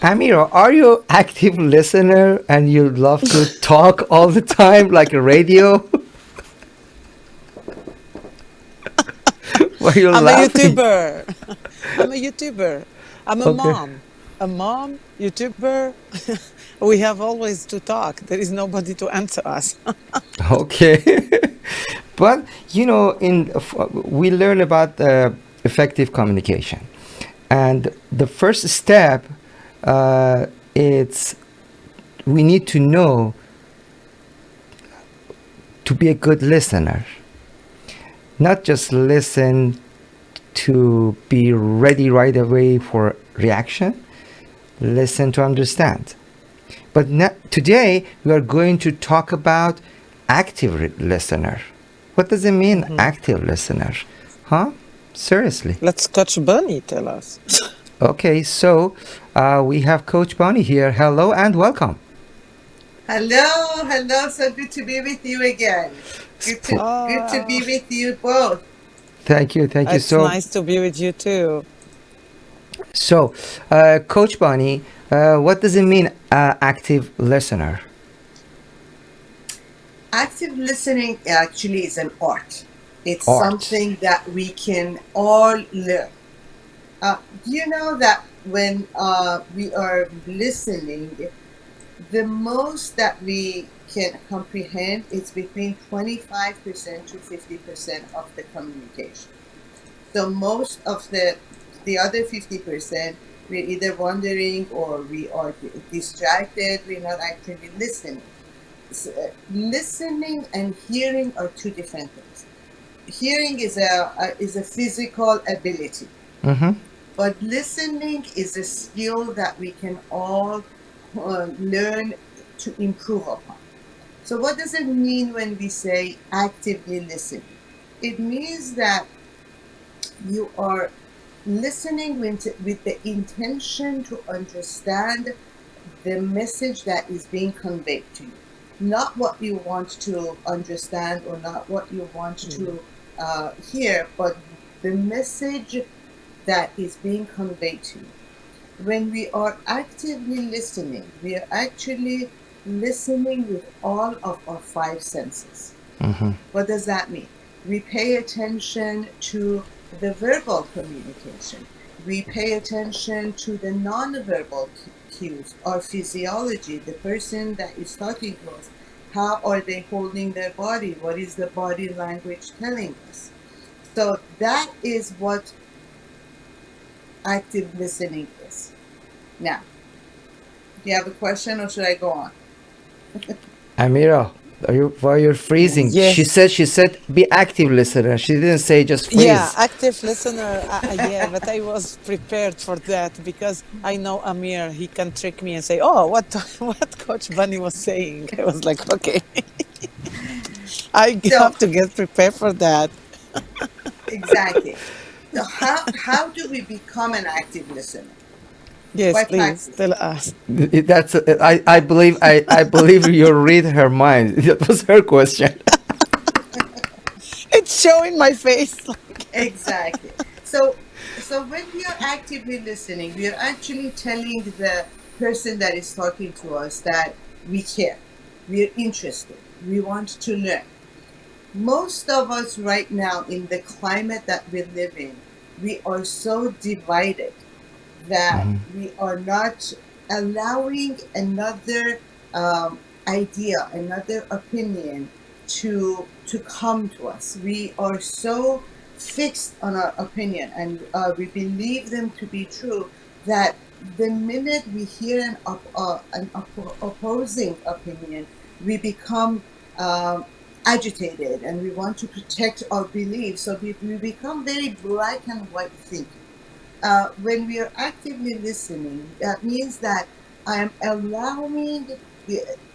Amira, are you active listener and you love to talk all the time like a radio? Why are you I'm a laughing? YouTuber. I'm a YouTuber. I'm a Okay. mom. A mom, YouTuber. We have always to talk. There is nobody to answer us. Okay. But we learn about effective communication, and the first step, it's we need to know to be a good listener, not just listen to be ready right away for reaction. Listen to understand. But today we are going to talk about active listener. What does it mean, Mhm. active listener? Huh? Seriously. Let's Coach Bunny tell us. Okay, so we have Coach Bonnie here. Hello and welcome. Hello, hello. So good to be with you again. Good to Oh, be with you both. Thank you, thank you. it's So, nice to be with you too. so Coach Bonnie, what does it mean, active listener? Active listening actually is an art. It's Art. something that we can all learn. Do you know that when we are listening, the most that we can comprehend is between 25% to 50% of the communication. So most of the other 50%, we're either wondering or we are distracted. We're not actually listening. Listening and hearing are two different things. Hearing is a physical ability, Mm-hmm. but listening is a skill that we can all learn to improve upon. So, what does it mean when we say actively listening? It means that you are listening with the intention to understand the message that is being conveyed to you, not what you want to understand or not what you want Mm. to hear, but the message that is being conveyed to you. When we are actively listening, we are actually listening with all of our five senses. Mm-hmm. What does that mean? We pay attention to the verbal communication. We pay attention to the nonverbal cues, our physiology, the person that is talking to us. How are they holding their body? What is the body language telling us? So that is what active listening is. Now, do you have a question or should I go on? Amira, why you're freezing? Yes. She said, be active listener. She didn't say just Yeah, freeze. active listener. Yeah, but I was prepared for that because I know Amir. He can trick me and say, "Oh, what what Coach Bunny was saying." I was like, "Okay, I So, have to get prepared for that." exactly. So, how do we become an active listener? Yes, By please practice. tell us. That's I believe you read her mind. That was her question. It's showing my face. Exactly. So when we are actively listening, we are actually telling the person that is talking to us that we care, we are interested, we want to learn. Most of us right now in the climate that we live in, we are so divided that Mm-hmm. we are not allowing another idea, another opinion to come to us. We are so fixed on our opinion and we believe them to be true that the minute we hear an opposing opinion, we become agitated and we want to protect our beliefs. So we become very black and white thinking. When we are actively listening, that means that I am allowing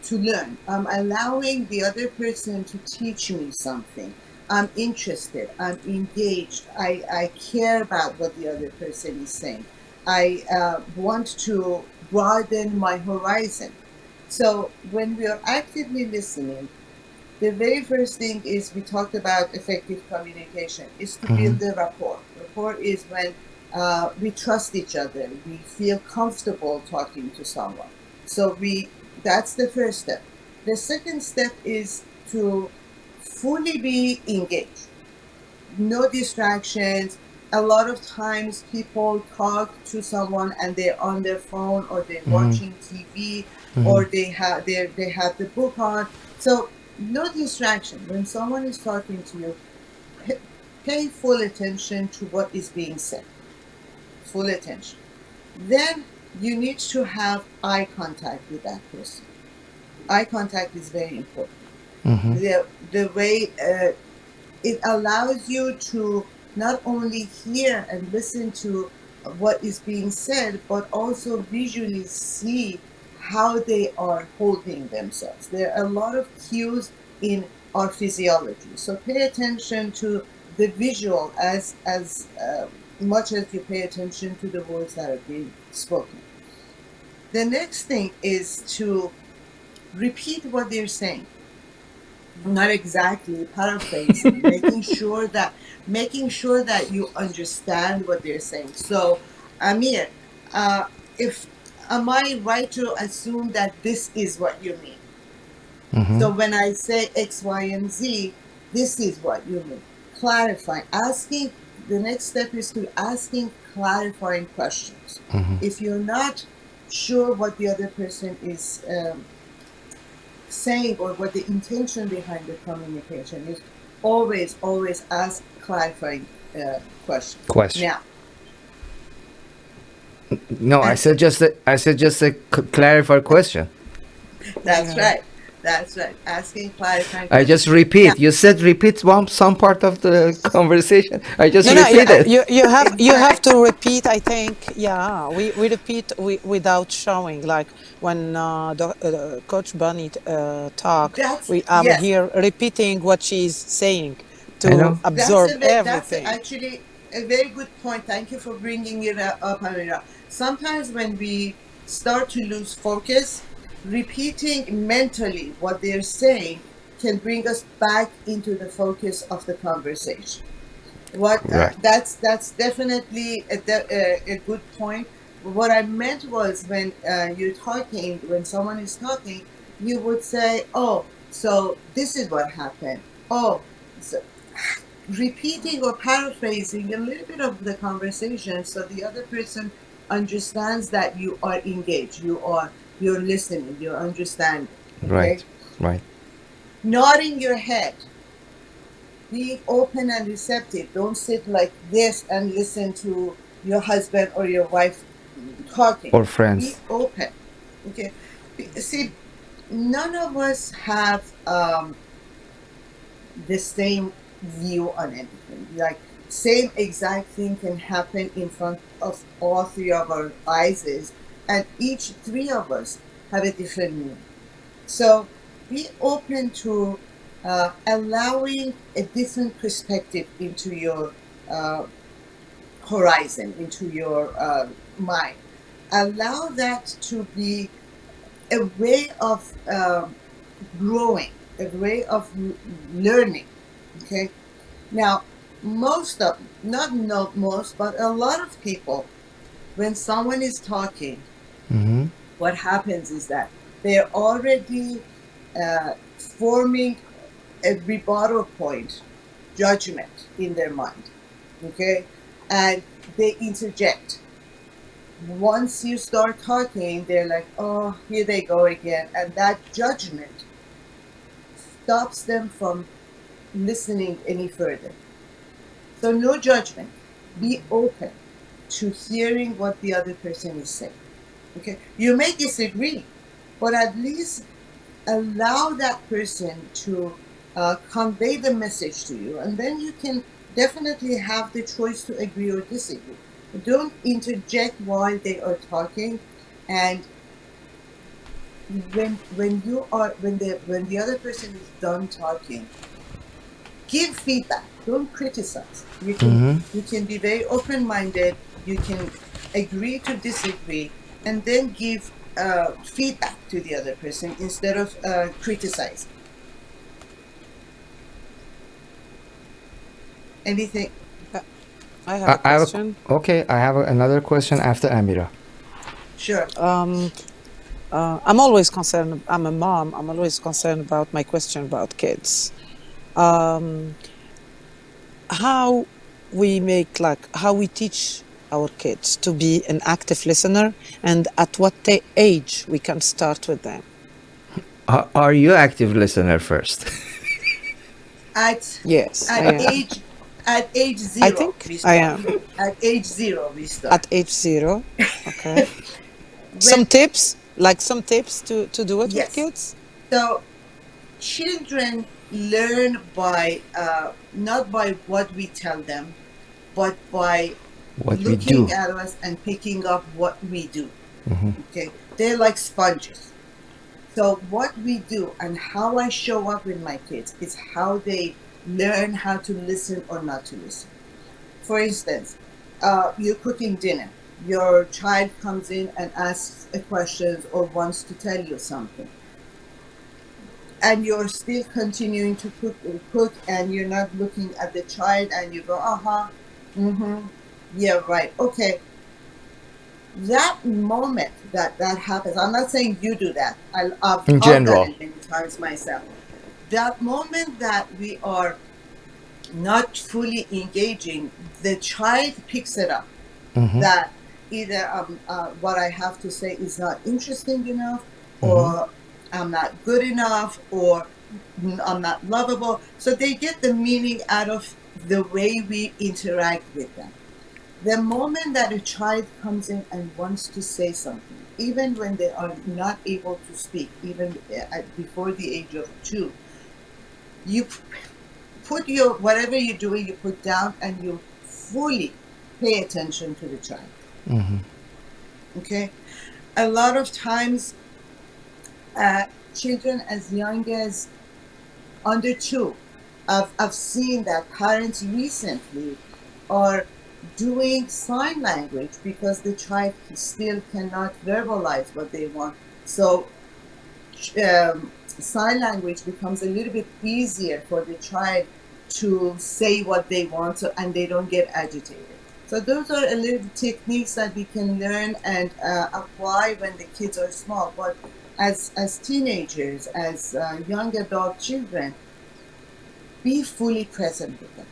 to learn. I'm allowing the other person to teach me something. I'm interested. I'm engaged. I care about what the other person is saying. I want to broaden my horizon. So when we are actively listening, the very first thing is we talked about effective communication is to Mm-hmm. build the rapport. Rapport is when we trust each other. We feel comfortable talking to someone. So that's the first step. The second step is to fully be engaged. No distractions. A lot of times people talk to someone and they're on their phone, or they're watching TV, or they have the book on. So no distraction. When someone is talking to you, pay full attention to what is being said. Full attention. Then you need to have eye contact with that person. Eye contact is very important. The way it allows you to not only hear and listen to what is being said, but also visually see how they are holding themselves. There are a lot of cues in our physiology. So pay attention to the visual as much as you pay attention to the words that are being spoken. The next thing is to repeat what they're saying. Not exactly paraphrasing, making sure that you understand what they're saying. So, Amir, if am I right to assume that this is what you mean? So when I say X, Y, and Z, this is what you mean. Clarify. Asking. The next step is to asking clarifying questions. If you're not sure what the other person is saying, or what the intention behind the communication is, always ask clarifying questions. Now, No, I said just a clarify question. That's right. Asking clarifying questions. I just repeat. Now, You said repeat some part of the conversation. I just No, repeated. you have to repeat. I think, yeah, we repeat without showing. Like when Coach Bonnie talk, I'm yes. here repeating what she's saying I to know. absorb That's everything. actually a very good point. Thank you for bringing it up, Amira. Sometimes when we start to lose focus, repeating mentally what they're saying can bring us back into the focus of the conversation. Right. That's definitely a good point. What I meant was, when when someone is talking, you would say, "Oh, so this is what happened." Oh, so repeating or paraphrasing a little bit of the conversation, so the other person understands that you are engaged, you're listening, you're understanding. Okay? Right. Nodding your head, being open and receptive. Don't sit like this and listen to your husband or your wife talking. Or friends. Be open. Okay? See, none of us have the same view on anything. Like, same exact thing can happen in front of all three of our eyes, and each three of us have a different meaning. So be open to allowing a different perspective into your horizon, into your mind. Allow that to be a way of growing, a way of learning. Okay. Now, not most, but a lot of people, when someone is talking, what happens is that they're already forming a rebuttal point, judgment in their mind. Okay. And they interject. Once you start talking, they're like, "Oh, here they go again." And that judgment stops them from listening any further. So no judgment. Be open to hearing what the other person is saying. Okay? You may disagree, but at least allow that person to convey the message to you, and then you can definitely have the choice to agree or disagree. Don't interject while they are talking. And when the other person is done talking, give feedback. Don't criticize. You can be very open-minded. You can agree to disagree, and then give feedback to the other person instead of criticizing. Anything? I have a I have question. okay. I have another question after Amira. Sure. I'm always concerned. I'm a mom. I'm always concerned about my question about kids. Um, how we make how we teach our kids to be an active listener, and at what age we can start with them. Are you active listener first? At Yes, I at am. age at age I zero think we I start. am At age zero we start. at age 0. Okay. When Some tips to do it with yes. kids. So children learn by not by what we tell them, but by What we looking do. at us and picking up what we do. Okay, they're like sponges. So what we do and how I show up with my kids is how they learn how to listen or not to listen. For instance, you're cooking dinner. Your child comes in and asks a question or wants to tell you something, and you're still continuing to cook, and you're not looking at the child, and you go, uh-huh, mm-hmm, yeah, right, okay. That moment that happens, I'm not saying you do that. In I've done general. it many times myself. That moment that we are not fully engaging, the child picks it up. That either what I have to say is not interesting enough, or I'm not good enough, or I'm not lovable. So they get the meaning out of the way we interact with them. The moment that a child comes in and wants to say something, even when they are not able to speak, even before the age of 2, you put your whatever you're doing, you put down, and you fully pay attention to the child. Okay, a lot of times, children as young as under 2, I've seen that parents recently are doing sign language because the child still cannot verbalize what they want. So sign language becomes a little bit easier for the child to say what they want, and they don't get agitated. So those are a little techniques that we can learn and apply when the kids are small. But as teenagers, as young adult children, be fully present with them.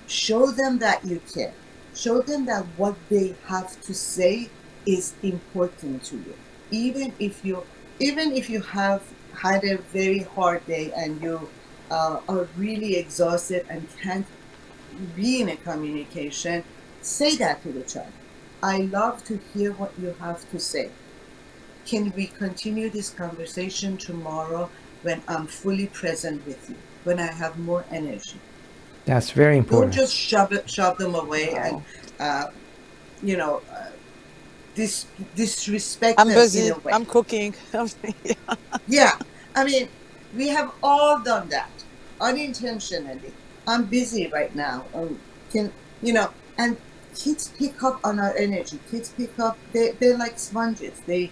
Show them that you care. Show them that what they have to say is important to you. Even if you have had a very hard day and you are really exhausted and can't be in a communication, say that to the child. I love to hear what you have to say. Can we continue this conversation tomorrow when I'm fully present with you, when I have more energy? That's very Don't important. just shove them away and Wow. uh, you know disrespect I'm them in busy. a way. I'm cooking. Yeah, I mean, we have all done that unintentionally. I'm busy right now. Can and kids pick up on our energy. Kids pick up. They're like sponges. They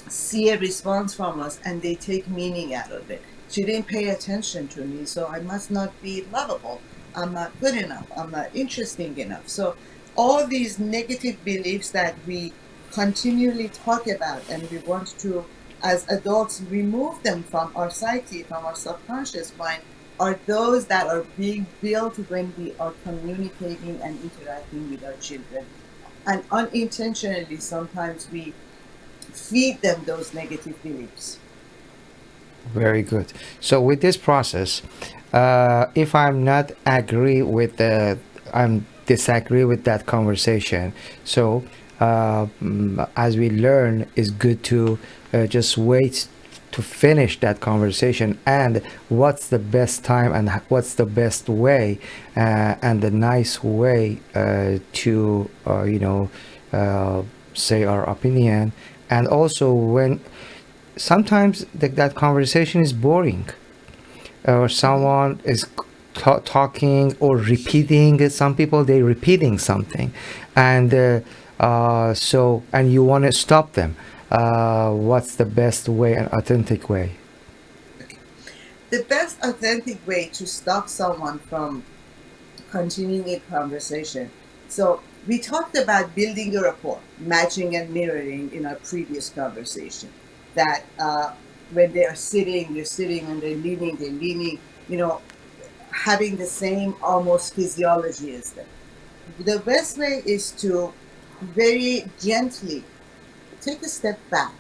see a response from us and they take meaning out of it. She didn't pay attention to me, so I must not be lovable. I'm not good enough. I'm not interesting enough. So all these negative beliefs that we continually talk about and we want to, as adults, remove them from our psyche, from our subconscious mind, are those that are being built when we are communicating and interacting with our children. And unintentionally, sometimes we feed them those negative beliefs. Very good. So with this process, if I'm not agree with I'm disagree with that conversation. So as we learn, it's good to just wait to finish that conversation, and what's the best time and what's the best way and the nice way to say our opinion. And also when sometimes that conversation is boring, or someone is talking or repeating. Some people, they repeating something, and so and you want to stop them. What's the best way and authentic way? The best authentic way to stop someone from continuing a conversation. So we talked about building a rapport, matching and mirroring in our previous conversation. That when they are sitting, they're sitting, and they're leaning, you know, having the same almost physiology as them. The best way is to very gently take a step back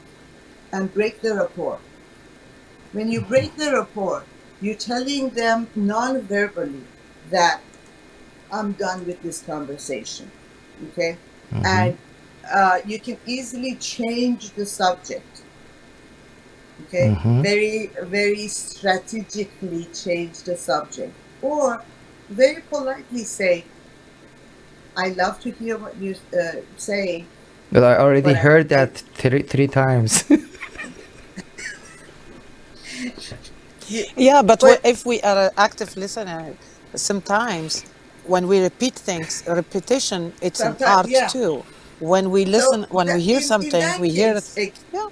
and break the rapport. When you break the rapport, you're telling them non-verbally that I'm done with this conversation. Okay? Mm-hmm. And you can easily change the subject. Okay? Mm-hmm. Very, very strategically change the subject. Or very politely say, I love to hear what you say, But I already but heard I that three times. you, Yeah, but but if we are an active listener, sometimes when we repeat things, repetition, it's an sometimes, art yeah. too. When we So listen, when we that hear in something, that we hear case, it. Yeah.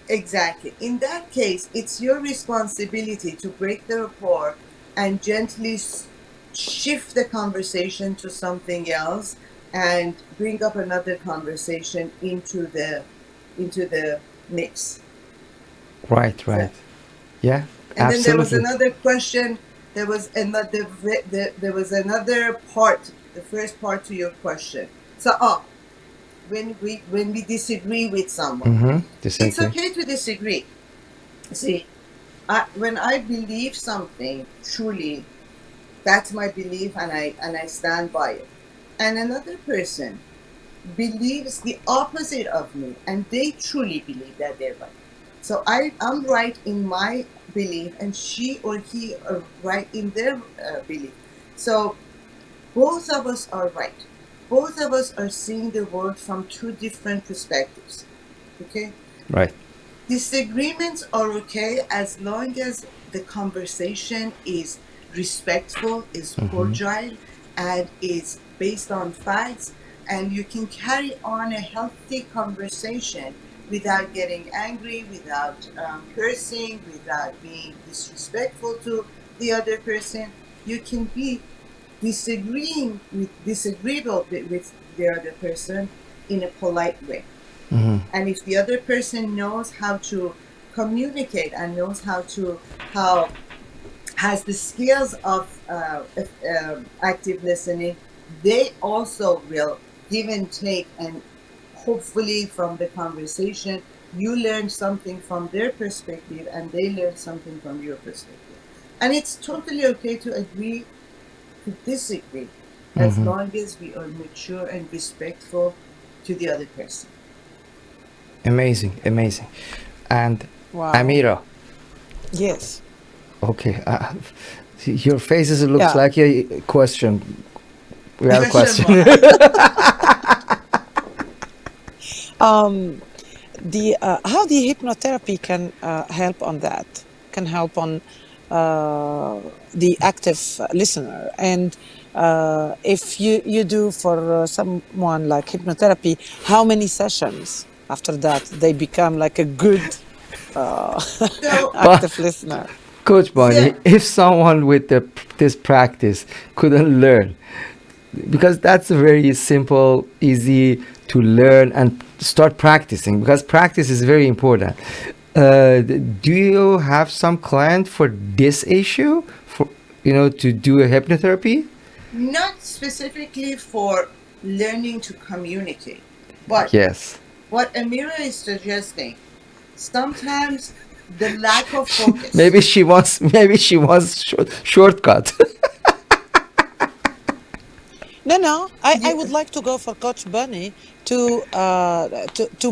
exactly. In that case, it's your responsibility to break the rapport and gently shift the conversation to something else and bring up another conversation into the mix. Right, So, right. Yeah, and then there was absolutely. another question. There was another part. The first part to your question. So, when we disagree with someone, Mm-hmm. it's Disagree. okay to disagree. See, when I believe something truly, that's my belief, and I stand by it. And another person believes the opposite of me, and they truly believe that they're right. So I'm right in my belief, and she or he are right in their belief. So both of us are right. Both of us are seeing the world from two different perspectives. Okay? Right. Disagreements are okay as long as the conversation is respectful, is Mm-hmm. cordial, and is based on facts, and you can carry on a healthy conversation without getting angry, without cursing, without being disrespectful to the other person. You can be disagreeable with the other person in a polite way. Mm-hmm. And if the other person knows how to communicate and knows how has the skills of active listening, they also will give and take, and hopefully from the conversation you learn something from their perspective and they learn something from your perspective. And it's totally okay to agree to disagree as Mm-hmm. long as we are mature and respectful to the other person. Amazing, amazing. And Wow. Amira, Yes. okay, your faces looks Yeah. like a question. We have a Question question. mark. Um, the how the hypnotherapy can help on that, can help on the active listener. And if you do for someone like hypnotherapy, how many sessions after that they become like a good uh, So But active listener? Coach yeah, Bonnie, if someone with this practice couldn't learn, because that's very simple, easy to learn and start practicing, because practice is very important. Do you have some client for this issue, for to do a hypnotherapy? not specifically for learning to communicate, but Yes. what Amira is suggesting, sometimes the lack of Maybe focus. she wants shortcut. No, no. I Yeah, would like to go for Coach Bunny to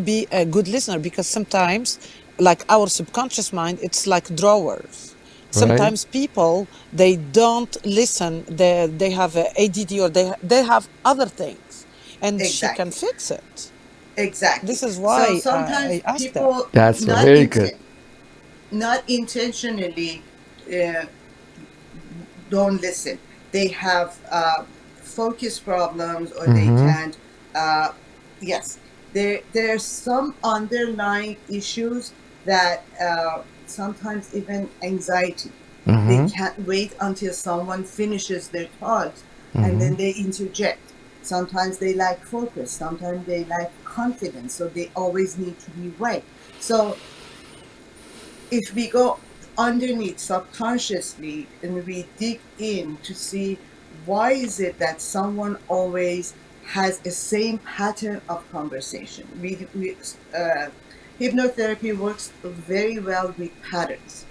be a good listener, because sometimes, like our subconscious mind, it's like drawers. Right. Sometimes people they don't listen. They have a ADD, or they have other things, and she can exactly, fix it. exactly. This is So why sometimes I asked that. people That's very good. not intentionally uh, don't listen. They have focus problems, or they Mm-hmm. can't. Yes, there's some underlying issues that sometimes even anxiety. They Mm-hmm. can't wait until someone finishes their thought and Mm-hmm. then they interject. Sometimes they lack focus, sometimes they lack confidence, so they always need to be right. So if we go underneath subconsciously and we dig in to see why is it that someone always has a same pattern of conversation, hypnotherapy works very well with patterns,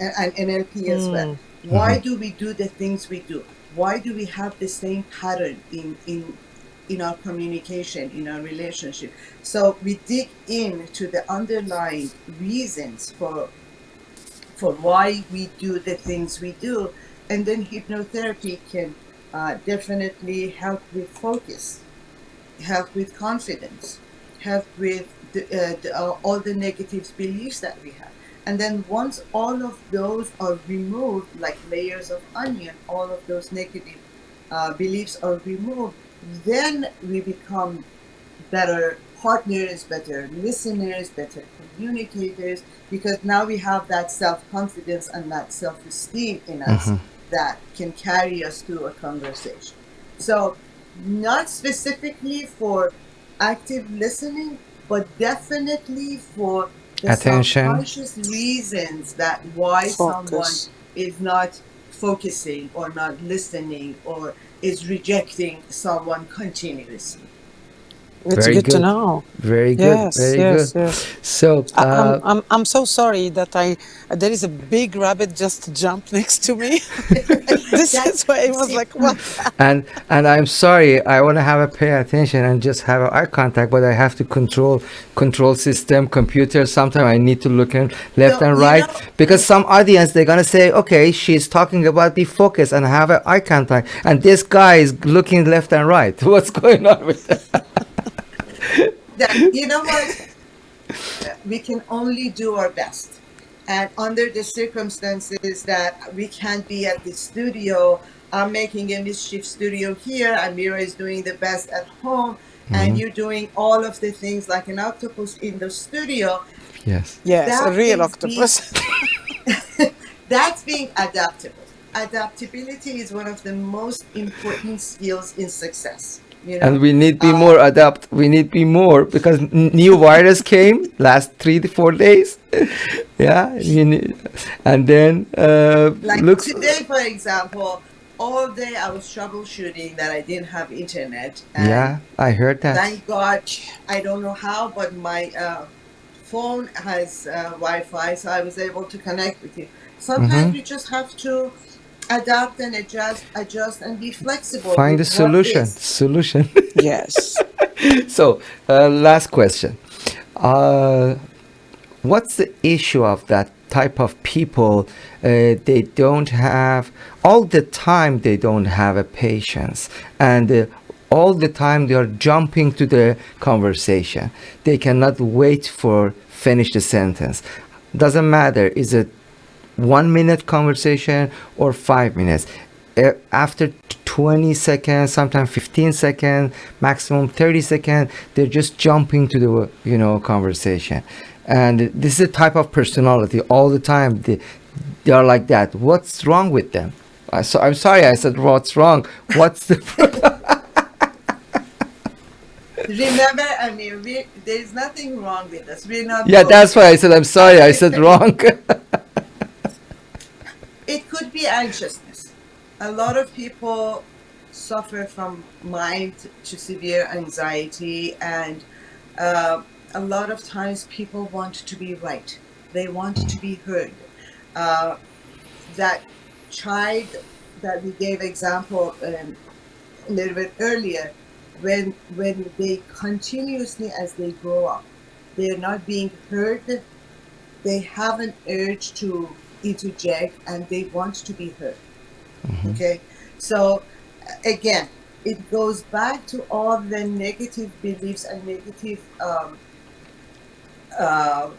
and NLP as well. Mm-hmm. Why do we do the things we do? Why do we have the same pattern in our communication, in our relationship? So we dig into the underlying reasons for why we do the things we do. And then hypnotherapy can definitely help with focus, help with confidence, help with all the negative beliefs that we have. And then once all of those are removed, like layers of onion, all of those negative beliefs are removed, then we become better partners, better listeners, better communicators, because now we have that self confidence and that self esteem in us that can carry us through a conversation. So, not specifically for active listening, but definitely for the Attention. subconscious reasons that why someone Focus. is not focusing or not listening or is rejecting someone continuously. It's Very good to good. know. Very good. Yes, Very good. yes, yes. So, I'm so sorry that there is a big rabbit just jumped next to me. This That is why I was see, like, what? and I'm sorry. I want to have a pay attention and just have a eye contact, but I have to control system, computer. Sometimes I need to look in left so and you right know, because some audience they're gonna say, okay, she's talking about be focused and have an eye contact, and this guy is looking left and right. What's going on with that? that you know what, we can only do our best. And under the circumstances that we can't be at the studio, I'm making a mischief studio here, Amira is doing the best at home, and you're doing all of the things like an octopus in the studio. Yes. Yes, a That real is being octopus. that's being adaptable. Adaptability is one of the most important skills in success. And we need be Uh, more adapt. We need be more because new virus came last 3 to 4 days. Yeah, and then like looks. today, for example, all day I was troubleshooting that I didn't have internet, and Yeah, I heard that. thank God, I don't know how, but my phone has Wi-Fi, so I was able to connect with you. Sometimes we just have to adapt and adjust, and be flexible Find with a what solution. is. Solution. Yes. So, last question. Uh, what's the issue of that type of people? They don't have all the time. They don't have a patience, and all the time they are jumping to the conversation. They cannot wait for finish the sentence. Doesn't matter. Is it 1 minute conversation or 5 minutes? After 20 seconds, sometimes 15 seconds, maximum 30 seconds, they're just jumping to the conversation. And this is a type of personality all the time. They are like that. What's wrong with them? So I'm sorry I said what's wrong. What's the Remember, I mean, there's nothing wrong with us. We're not Yeah, that's why broken. I said I'm sorry I said wrong. It could be anxiousness. A lot of people suffer from mild to severe anxiety, and a lot of times people want to be right. They want to be heard. Uh, that child that we gave example a little bit earlier, when they continuously, as they grow up, they're not being heard, they have an urge to interject and they want to be heard. Okay, so again, it goes back to all the negative beliefs and negative uh,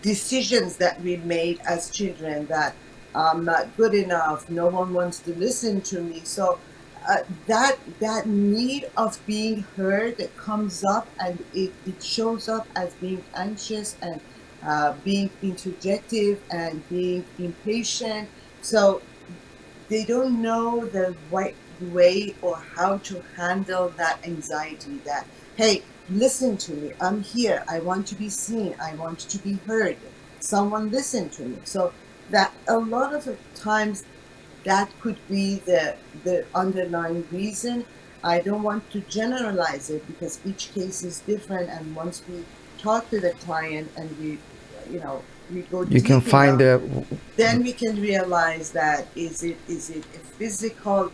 decisions that we made as children, that I'm not good enough, no one wants to listen to me. So that need of being heard comes up, and it shows up as being anxious and being interjective and being impatient. So they don't know the right way or how to handle that anxiety that, hey, listen to me, I'm here, I want to be seen, I want to be heard, someone listen to me. So that a lot of the times that could be the underlying reason. I don't want to generalize it because each case is different, and once we talk to the client and we go You can deep find enough, the then we can realize that is it a physical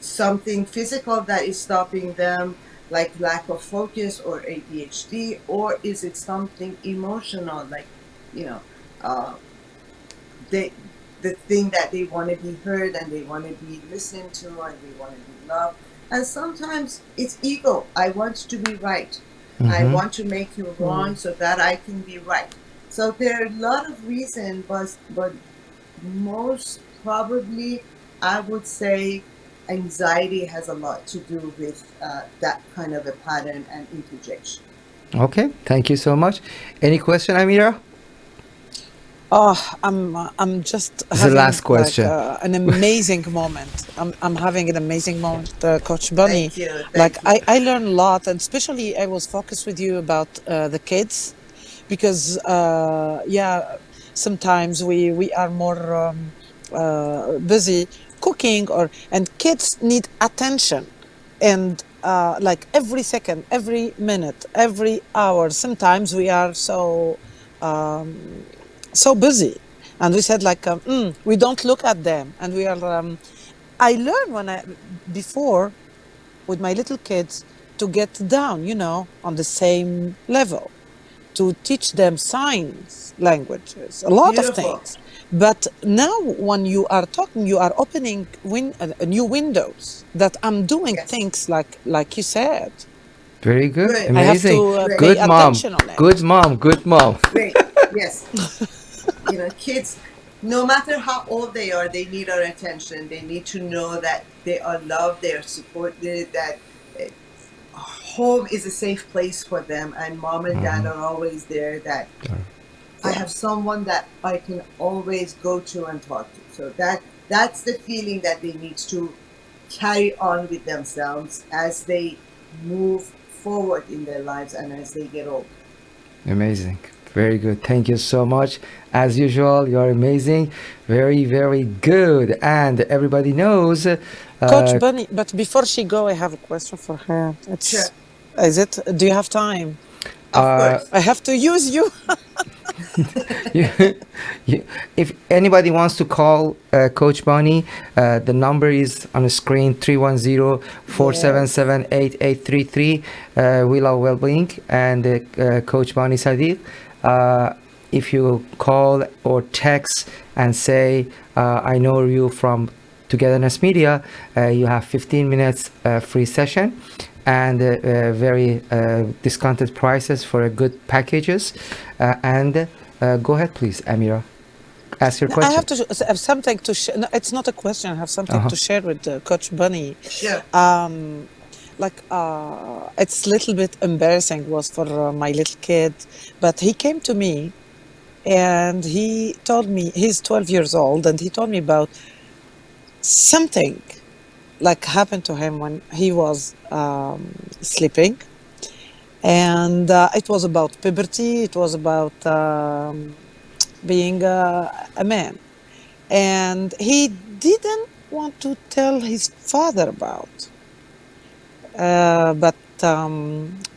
something physical that is stopping them, like lack of focus or ADHD, or is it something emotional, like you know uh, they the thing that they want to be heard and they want to be listened to and they want to be loved. And sometimes it's ego. I want to be right. I Mhm. want to make you wrong so that I can be right. So there are a lot of reasons, but most probably I would say anxiety has a lot to do with that kind of a pattern and interjection. Okay, thank you so much. Any question, Amira? Oh, I'm just This is the having last like question. an amazing moment. I'm having an amazing moment, Coach Bunny. Thank you. Like Thank you. I learned a lot, and especially I was focused with you about the kids, because yeah, sometimes we are more busy cooking, and kids need attention, and like every second, every minute, every hour. Sometimes we are so busy, and we said like we don't look at them, and we are I learned when I before with my little kids to get down, on the same level, to teach them signs languages, a lot of Beautiful. things. But now when you are talking, you are opening new windows, that I'm doing Yes. things like you said. Very good, Good. I have to amazing. Great. pay Good mom. attention on Good it. mom. Good mom. Great. Yes. Kids, no matter how old they are, they need our attention. They need to know that they are loved, they are supported, that uh, home is a safe place for them, and mom and dad are always there, that I Yeah. have someone that I can always go to and talk to. So that's the feeling that they need to carry on with themselves as they move forward in their lives and as they get older. Amazing. Very good. Thank you so much. As usual, you're amazing. Very, very good. And everybody knows. Coach Bunny, but before she go, I have a question for her. Sure. Is it? Do you have time? Of uh, course. I have to use you. you, if anybody wants to call Coach Bonnie, the number is on the screen 310-477-8833. We love well-being and Coach Bonnie Sadigh. If you call or text and say, I know you from Togetherness Media, you have 15 minutes free session and very discounted prices for good packages. And go ahead, please, Amira. Ask your No, I question. have have something to share. No, it's not a question. I have something Uh-huh. to share with Coach Bunny. Sure. Like it's a little bit embarrassing was for my little kid, but he came to me and he told me he's 12 years old, and he told me about something like happened to him when he was sleeping, and it was about puberty. It was about being a man, and he didn't want to tell his father about. But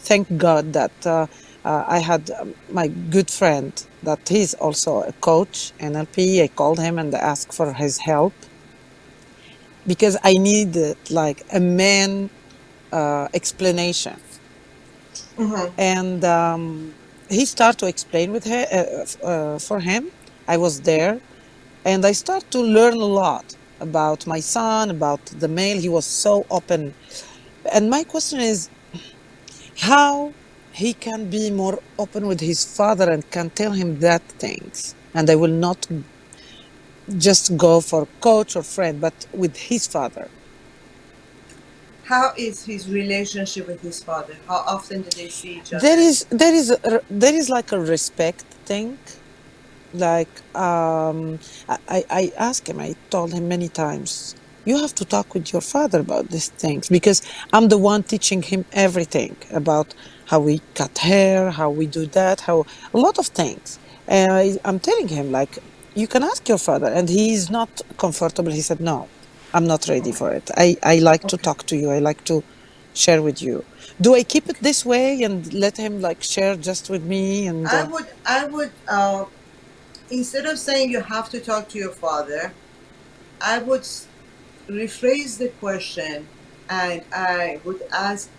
thank God that I had my good friend that he's also a coach, NLP. I called him and asked for his help because I needed like a man explanation. Mm-hmm. And he started to explain with her for him. I was there, and I started to learn a lot about my son, about the male. He was so open. And my question is how he can be more open with his father and can tell him that things. And I will not just go for coach or friend, but with his father. How is his relationship with his father? How often do they see each There other? is there is a- there is like a respect thing, Like, I asked him, I told him many times, you have to talk with your father about these things, because I'm the one teaching him everything about how we cut hair, how we do that, how a lot of things. And I'm telling him, like, you can ask your father. And he's not comfortable. He said, no, I'm not ready for it. I like to Okay. talk to you. I like to share with you. Do I keep it this way and let him like share just with me? And I would, instead of saying you have to talk to your father, I would rephrase the question, and I would ask,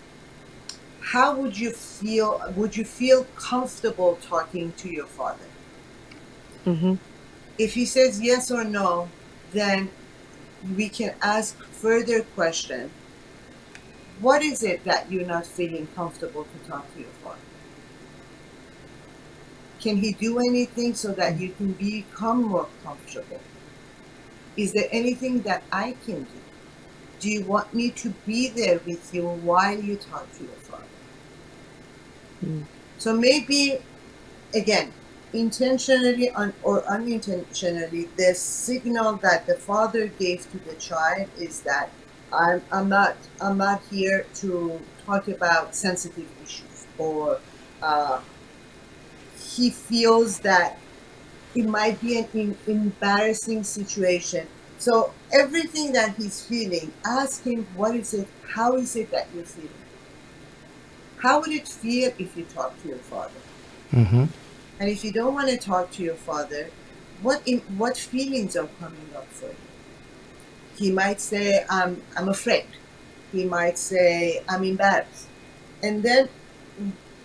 how would you feel? Would you feel comfortable talking to your father? Mhm. If he says yes or no, then we can ask further question. What is it that you're not feeling comfortable to talk to your father? Can he do anything so that you can become more comfortable? Is there anything that I can do? Do you want me to be there with you while you talk to your father? Mm. So maybe, again, intentionally or unintentionally, the signal that the father gave to the child is that I'm not here to talk about sensitive issues, or uh, he feels that it might be an embarrassing situation. So everything that he's feeling, ask him, what is it? How is it that you're feeling? How would it feel if you talk to your father? Mm-hmm. And if you don't want to talk to your father, what feelings are coming up for you? He might say, I'm afraid. He might say, I'm embarrassed. And then,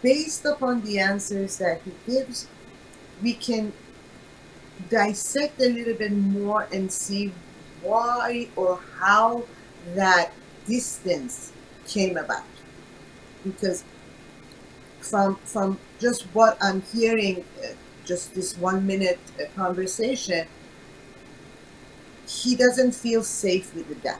based upon the answers that he gives, we can dissect a little bit more and see why or how that distance came about. Because from just what I'm hearing, just this 1 minute conversation, he doesn't feel safe with the dad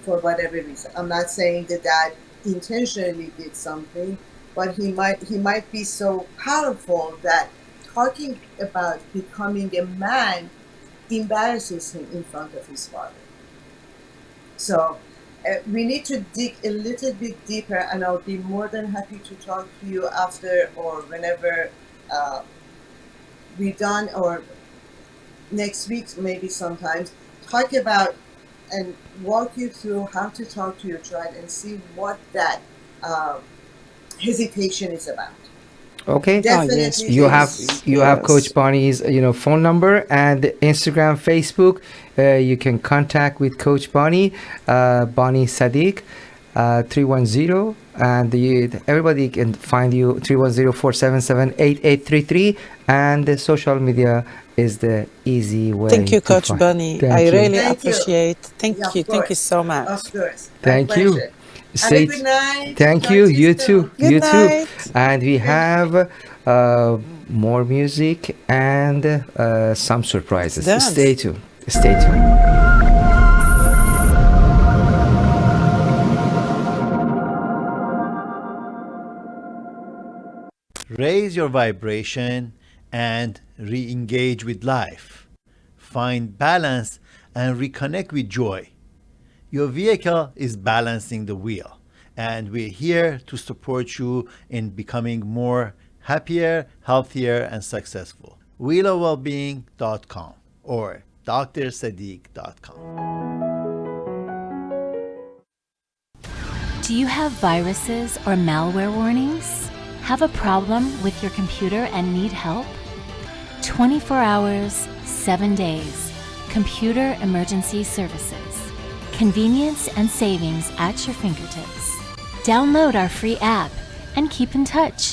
for whatever reason. I'm not saying the dad intentionally did something, but he might be so powerful that talking about becoming a man embarrasses him in front of his father. So we need to dig a little bit deeper, and I'll be more than happy to talk to you after or whenever uh, we're done, or next week, maybe sometimes, talk about and walk you through how to talk to your child and see what that uh, hesitation is about. Okay. Oh, yes, Definitely You there have is. please. you have Coach Yes. Bonnie's phone number and Instagram, Facebook. You can contact with Coach Bonnie, Bonnie Sadigh, 310, and everybody can find you 310-477-8833, and the social media is the easy Thank way you, to Coach find. Bunny. I Thank you. really Thank you. appreciate. Yeah, Thank you. of Thank you course. so Of much. course. My Thank you. pleasure. Have a Stay. good night. Thank Talk you. to you You too. soon. Good You too. night. And we Good night. have more music and some Let's surprises. Stay dance. tuned. Stay tuned. Raise your vibration and re engage with life. Find balance and reconnect with joy. Your vehicle is balancing the wheel, and we're here to support you in becoming more happier, healthier, and successful. wheelofwellbeing.com or drsadik.com. Do you have viruses or malware warnings? Have a problem with your computer and need help? 24 hours, 7 days. Computer Emergency Services. Convenience and savings at your fingertips. Download our free app and keep in touch.